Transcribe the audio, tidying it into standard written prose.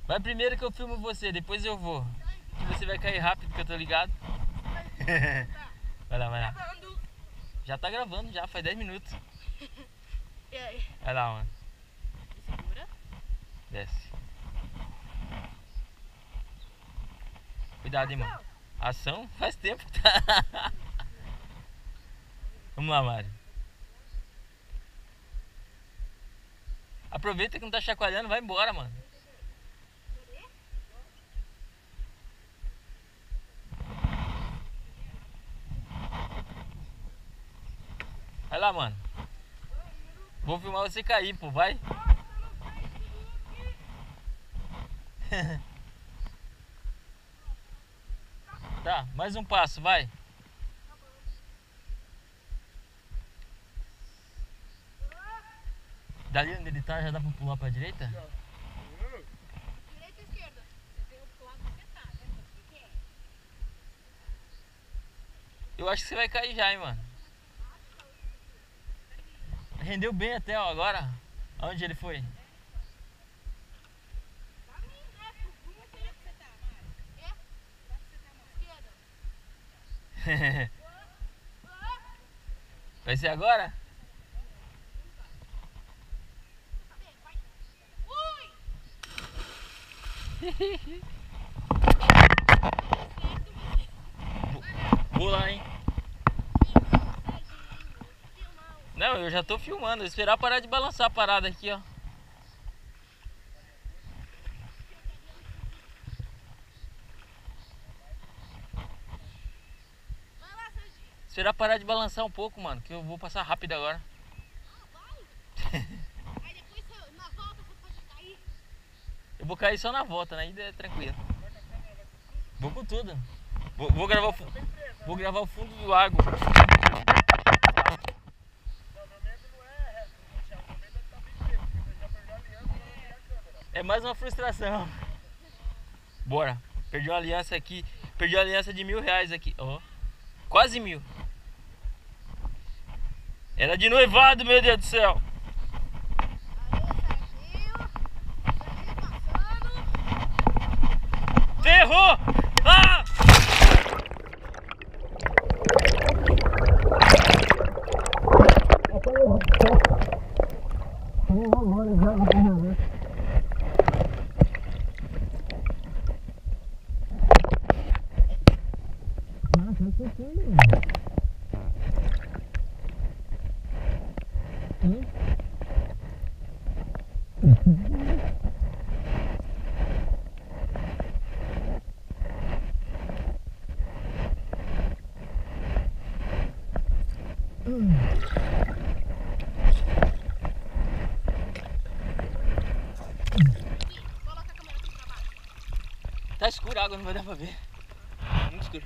Vai primeiro que eu filmo você, depois eu vou. Que você vai cair rápido, que eu tô ligado. Vai lá, vai lá. Já tá gravando, já, faz 10 minutos. E aí? Vai lá, mano. Segura. Desce. Cuidado, hein, mano. Ação? Faz tempo que tá. Vamos lá, Mário. Aproveita que não tá chacoalhando, vai embora, mano. Vai lá, mano. Vou filmar você cair, pô, vai. Tá, mais um passo, vai. Dali onde ele tá, já dá pra pular pra direita? Direita ou esquerda? Você tem o lado que você tá, né? Eu acho que você vai cair já, hein, mano. Rendeu bem até, ó, agora. Aonde ele foi? Vai ser agora? Vou lá, hein? Não, eu já tô filmando. Vou esperar parar de balançar a parada aqui, ó. Esperar parar de balançar um pouco, mano, que eu vou passar rápido agora. Aí depois na volta você pode cair. Eu vou cair só na volta, né? Ainda é tranquilo. Vou com tudo. Vou gravar o fundo do lago. É mais uma frustração. Bora. Perdi uma aliança aqui. Perdi uma aliança de R$1.000 aqui. Ó. Quase 1.000. Era de noivado, meu Deus do céu. Ferrou! Ah! Coloca a câmera aqui pra baixo. Tá escuro a água, não vai dar pra ver. Muito escuro.